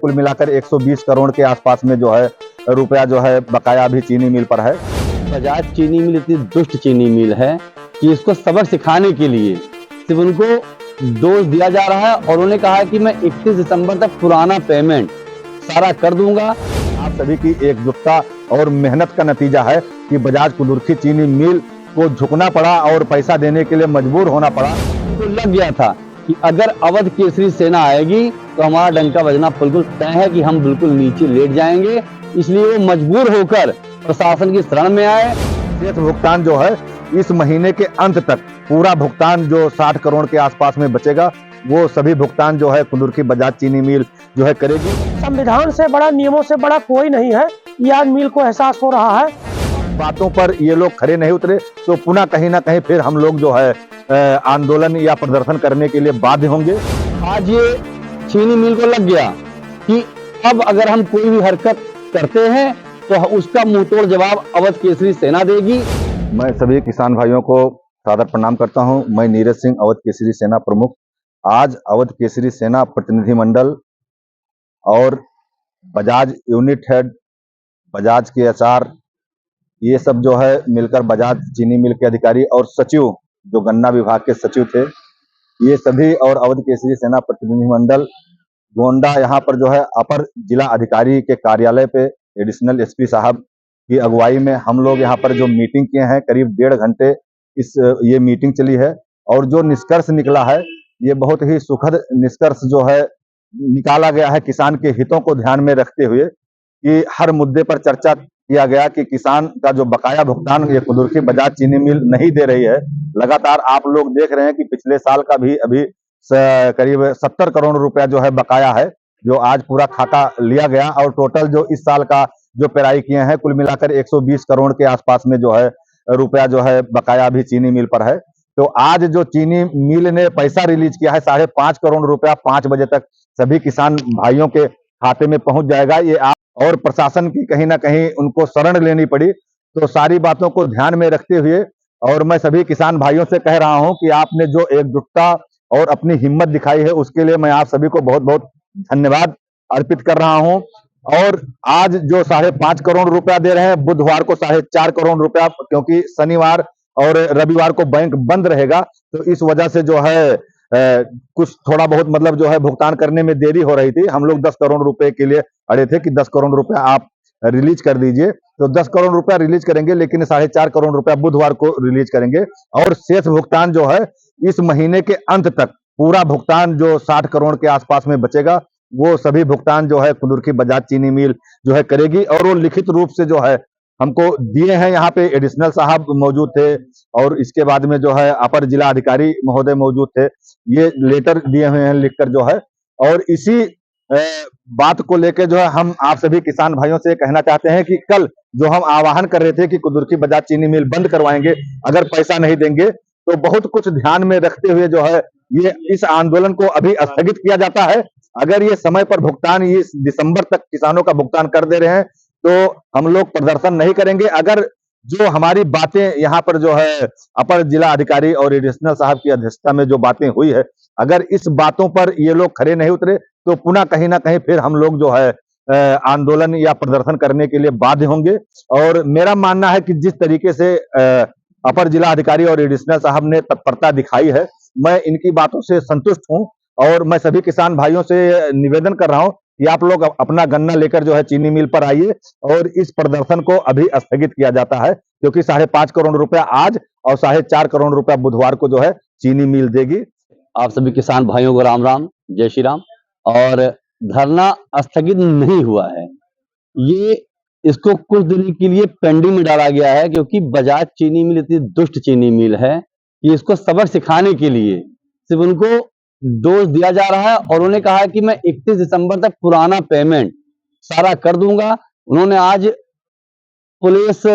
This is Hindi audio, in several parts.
कुल मिलाकर 120 करोड़ के आसपास में जो है रुपया जो है बकाया भी चीनी मिल पर है। बजाज चीनी मिल इतनी दुष्ट चीनी मिल है कि इसको सबक सिखाने के लिए सिर्फ उनको डोज दिया जा रहा है और उन्होंने कहा है कि मैं 31 दिसंबर तक पुराना पेमेंट सारा कर दूंगा। आप सभी की एकजुटता और मेहनत का नतीजा है कि बजाज कुदुर्खी चीनी मिल को झुकना पड़ा और पैसा देने के लिए मजबूर होना पड़ा। तो लग गया था कि अगर अवध केसरी सेना आएगी तो हमारा डंका बजना बिल्कुल तय है कि हम बिल्कुल नीचे लेट जाएंगे। इसलिए वो मजबूर होकर प्रशासन की शरण में आए। शेष भुगतान जो है इस महीने के अंत तक पूरा भुगतान जो 60 करोड़ के आसपास में बचेगा वो सभी भुगतान जो है कुदुर्खी बजाज चीनी मिल जो है करेगी। संविधान से बड़ा, नियमों से बड़ा कोई नहीं है, ये आज मिल को एहसास हो रहा है। बातों पर ये लोग खरे नहीं उतरे तो पुनः कहीं ना कहीं फिर हम लोग जो है आंदोलन या प्रदर्शन करने के लिए बाध्य होंगे। आज ये चीनी मिल को लग गया कि अब अगर हम कोई भी हरकत करते हैं तो उसका मुंहतोड़ जवाब अवध केसरी सेना देगी। मैं सभी किसान भाइयों को सादर प्रणाम करता हूं। मैं नीरज सिंह, अवध केसरी सेना प्रमुख। आज अवध केसरी सेना प्रतिनिधिमंडल और बजाज यूनिट हेड, बजाज के एचआर, ये सब जो है मिलकर बजाज चीनी मिल के अधिकारी और सचिव जो गन्ना विभाग के सचिव थे, ये सभी और अवध केसरी सेना प्रतिनिधिमंडल गोंडा यहाँ पर जो है अपर जिला अधिकारी के कार्यालय पे एडिशनल एसपी साहब की अगुवाई में हम लोग यहाँ पर जो मीटिंग किए हैं, करीब 1.5 घंटे ये मीटिंग चली है और जो निष्कर्ष निकला है ये बहुत ही सुखद निष्कर्ष जो है निकाला गया है। किसान के हितों को ध्यान में रखते हुए कि हर मुद्दे पर चर्चा किया गया कि किसान का जो बकाया भुगतान ये कुदुर्खी बजाज चीनी मिल नहीं दे रही है। लगातार आप लोग देख रहे हैं कि पिछले साल का भी अभी करीब 70 करोड़ रुपया जो है बकाया है, जो आज पूरा खाका लिया गया और टोटल जो इस साल का जो पेराई किए हैं कुल मिलाकर 120 करोड़ के आसपास में जो है रुपया जो है बकाया भी चीनी मिल पर है। तो आज जो चीनी मिल ने पैसा रिलीज किया है 5.5 करोड़ रुपया 5 बजे तक सभी किसान भाइयों के खाते में पहुंच जाएगा। ये और प्रशासन की कहीं ना कहीं उनको शरण लेनी पड़ी। तो सारी बातों को ध्यान में रखते हुए और मैं सभी किसान भाइयों से कह रहा हूं कि आपने जो एकजुटता और अपनी हिम्मत दिखाई है उसके लिए मैं आप सभी को बहुत बहुत धन्यवाद अर्पित कर रहा हूं। और आज जो 5.5 करोड़ रुपया दे रहे हैं, बुधवार को 4.5 करोड़ रुपया, क्योंकि शनिवार और रविवार को बैंक बंद रहेगा तो इस वजह से जो है कुछ थोड़ा बहुत मतलब जो है भुगतान करने में देरी हो रही थी। हम लोग 10 करोड़ रुपए के लिए अड़े थे कि 10 करोड़ रुपया आप रिलीज कर दीजिए, तो 10 करोड़ रुपया रिलीज करेंगे, लेकिन 4.5 करोड़ रुपया बुधवार को रिलीज करेंगे। और शेष भुगतान जो है इस महीने के अंत तक पूरा भुगतान जो 60 करोड़ के आसपास में बचेगा वो सभी भुगतान जो है कुदुर्खी बजाज चीनी मिल जो है करेगी। और वो लिखित रूप से जो है हमको दिए हैं, यहाँ पे एडिशनल साहब मौजूद थे और इसके बाद में जो है अपर जिला अधिकारी महोदय मौजूद थे। ये लेटर दिए हुए हैं लिखकर जो है, और इसी बात को लेकर जो है हम आप सभी किसान भाइयों से कहना चाहते हैं कि कल जो हम आह्वान कर रहे थे कि कुदुर्खी बजाज चीनी मिल बंद करवाएंगे अगर पैसा नहीं देंगे, तो बहुत कुछ ध्यान में रखते हुए जो है ये इस आंदोलन को अभी स्थगित किया जाता है। अगर ये समय पर भुगतान ये दिसंबर तक किसानों का भुगतान कर दे रहे हैं तो हम लोग प्रदर्शन नहीं करेंगे। अगर जो हमारी बातें यहाँ पर जो है अपर जिला अधिकारी और एडिशनल साहब की अध्यक्षता में जो बातें हुई है, अगर इस बातों पर ये लोग खरे नहीं उतरे तो पुनः कहीं ना कहीं फिर हम लोग जो है आंदोलन या प्रदर्शन करने के लिए बाध्य होंगे। और मेरा मानना है कि जिस तरीके से अपर जिला अधिकारी और एडिशनल साहब ने तत्परता दिखाई है, मैं इनकी बातों से संतुष्ट हूं। और मैं सभी किसान भाइयों से निवेदन कर रहा हूं कि आप लोग अपना गन्ना लेकर जो है चीनी मिल पर आइए और इस प्रदर्शन को अभी स्थगित किया जाता है, क्योंकि 5.5 करोड़ रुपया आज और 4.5 करोड़ रुपया बुधवार को जो है चीनी मिल देगी। आप सभी किसान भाइयों को राम राम, जय श्री राम। और धरना स्थगित नहीं हुआ है, ये इसको कुछ दिन के लिए पेंडिंग में डाला गया है, क्योंकि बजाज चीनी मिल इतनी दुष्ट चीनी मिल है कि इसको सबक सिखाने के लिए सिर्फ उनको डोज दिया जा रहा है और उन्होंने कहा है कि मैं 31 दिसंबर तक पुराना पेमेंट सारा कर दूंगा। उन्होंने आज पुलिस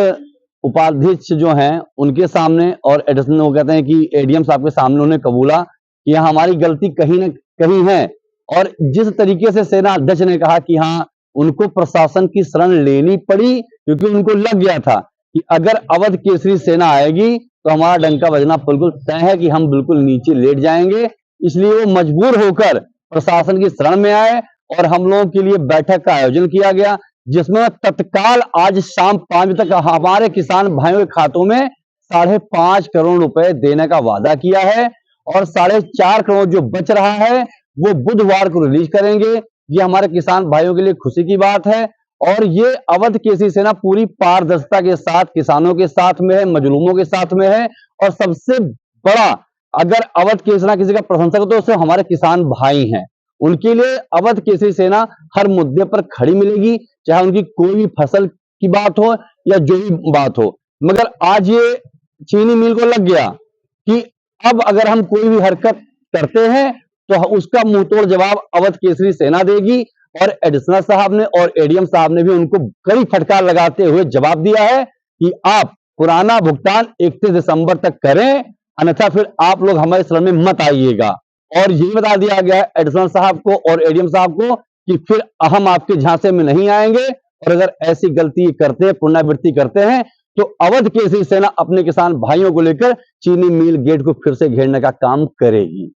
उपाध्यक्ष जो हैं उनके सामने और एडिशनल वो कहते हैं कि एडीएम साहब के सामने उन्होंने कबूला कि हमारी गलती कहीं ना कहीं है। और जिस तरीके से सेना अध्यक्ष ने कहा कि हाँ उनको प्रशासन की शरण लेनी पड़ी, क्योंकि उनको लग गया था कि अगर अवध केसरी सेना आएगी तो हमारा डंका बजना बिल्कुल तय है कि हम बिल्कुल नीचे लेट जाएंगे। इसलिए वो मजबूर होकर प्रशासन की शरण में आए और हम लोगों के लिए बैठक का आयोजन किया गया, जिसमें तत्काल आज शाम 5 बजे तक हमारे किसान भाइयों के खातों में 5.5 करोड़ रुपए देने का वादा किया है और 4.5 करोड़ जो बच रहा है वो बुधवार को रिलीज करेंगे। ये हमारे किसान भाइयों के लिए खुशी की बात है और ये अवध केसरी सेना पूरी पारदर्शिता के साथ किसानों के साथ में है, मजलूमों के साथ में है और सबसे बड़ा अगर अवध केसरी सेना किसी का प्रशंसक हो तो उससे हमारे किसान भाई हैं। उनके लिए अवध केसरी सेना हर मुद्दे पर खड़ी मिलेगी, चाहे उनकी कोई भी फसल की बात हो या जो भी बात हो। मगर आज ये चीनी मिल को लग गया कि अब अगर हम कोई भी हरकत करते हैं तो उसका मुंहतोड़ जवाब अवध केसरी सेना देगी और एडिशनल साहब ने और एडीएम साहब ने भी उनको कड़ी फटकार लगाते हुए जवाब दिया है कि आप पुराना भुगतान 31 दिसंबर तक करें, अन्यथा फिर आप लोग हमारे शरण में मत आइएगा। और ये बता दिया गया है एडिशनल साहब को और एडीएम साहब को कि फिर हम आपके झांसे में नहीं आएंगे और अगर ऐसी गलती करते हैं, पुनरावृत्ति करते हैं तो अवध केसरी सेना अपने किसान भाइयों को लेकर चीनी मिल गेट को फिर से घेरने का काम करेगी।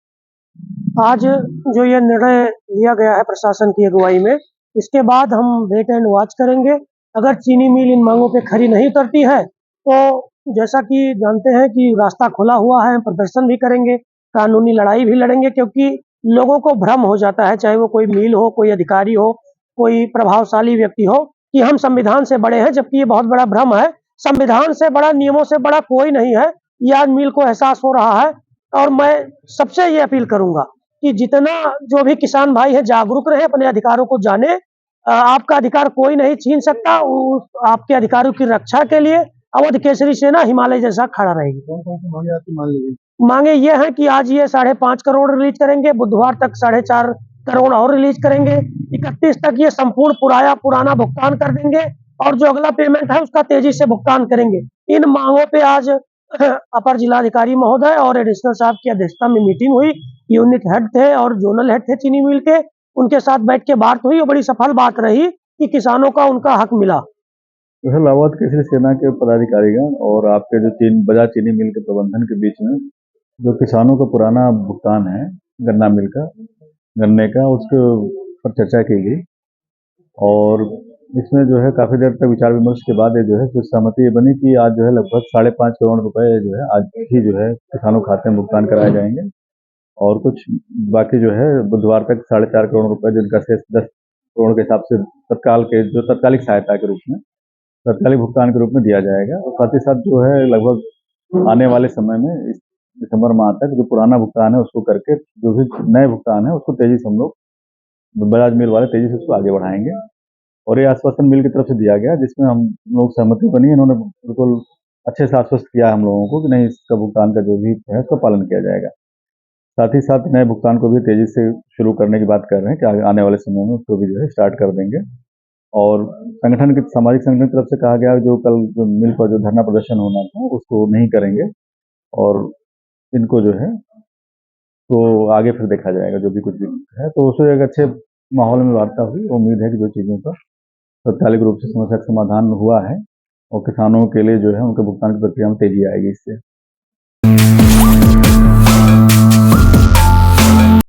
आज जो ये निर्णय लिया गया है प्रशासन की अगुवाई में, इसके बाद हम वेट एंड वॉच करेंगे। अगर चीनी मिल इन मांगों पे खरी नहीं उतरती है तो जैसा कि जानते हैं कि रास्ता खुला हुआ है, प्रदर्शन भी करेंगे, कानूनी लड़ाई भी लड़ेंगे, क्योंकि लोगों को भ्रम हो जाता है, चाहे वो कोई मिल हो, कोई अधिकारी हो, कोई प्रभावशाली व्यक्ति हो, कि हम संविधान से बड़े हैं, जबकि ये बहुत बड़ा भ्रम है। संविधान से बड़ा, नियमों से बड़ा कोई नहीं है। ये आज मिल को एहसास हो रहा है और मैं सबसे ये अपील करूंगा कि जितना जो भी किसान भाई है जागरूक रहे, अपने अधिकारों को जाने। आपका अधिकार कोई नहीं छीन सकता। आपके अधिकारों की रक्षा के लिए अवध केसरी सेना हिमालय जैसा खड़ा रहेगी। मांगे ये हैं कि आज ये 5.5 करोड़ रिलीज करेंगे, बुधवार तक 4.5 करोड़ और रिलीज करेंगे, 31 तक ये संपूर्ण पुराना भुगतान कर देंगे और जो अगला पेमेंट है उसका तेजी से भुगतान करेंगे। इन मांगों पे आज अपर जिलाधिकारी महोदय और एडिशनल साहब की अध्यक्षता में मीटिंग हुई। यूनिट हेड थे और जोनल हेड थे चीनी मिल के, उनके साथ बैठ के बात हुई और बड़ी सफल बात रही कि किसानों का उनका हक मिला। सर, अवध केसरी सेना के पदाधिकारीगण और आपके जो बजाज चीनी मिल के प्रबंधन के बीच में जो किसानों का पुराना भुगतान है गन्ना मिल का, गन्ने का, उसके पर चर्चा की गई और इसमें जो है काफी देर तक विचार विमर्श के बाद ये जो है कुछ सहमति बनी कि आज जो है लगभग 5.5 करोड़ रुपए जो है आज ही जो है किसानों के खाते में भुगतान कराए जाएंगे और कुछ बाकी जो है बुधवार तक 4.5 करोड़ रुपए जिनका शेष 10 करोड़ के हिसाब से तत्कालिक सहायता के रूप में, तत्कालिक भुगतान के रूप में दिया जाएगा। और साथ ही साथ जो है लगभग आने वाले समय में इस दिसंबर माह तक जो पुराना भुगतान है उसको करके जो भी नए भुगतान है उसको तेजी से हम लोग बजाज मिल वाले तेजी से उसको आगे बढ़ाएंगे। और ये आश्वासन मिल की तरफ से दिया गया जिसमें हम लोग सहमति बनी। इन्होंने बिल्कुल अच्छे से आश्वस्त किया हम लोगों को कि नहीं, इसका भुगतान का जो भी है उसका पालन किया जाएगा। साथ ही साथ नए भुगतान को भी तेजी से शुरू करने की बात कर रहे हैं कि आने वाले समय में उसको भी जो है स्टार्ट कर देंगे। और संगठन के सामाजिक संगठन की तरफ से कहा गया जो कल जो मिल पर जो धरना प्रदर्शन होना था उसको नहीं करेंगे और इनको जो है तो आगे फिर देखा जाएगा जो भी कुछ भी है। तो उससे एक अच्छे माहौल में वार्ता हुई। उम्मीद है कि जो चीज़ों का तत्कालिक रूप से समस्या का समाधान हुआ है और किसानों के लिए जो है उनके भुगतान की प्रक्रिया में तेजी आएगी इससे।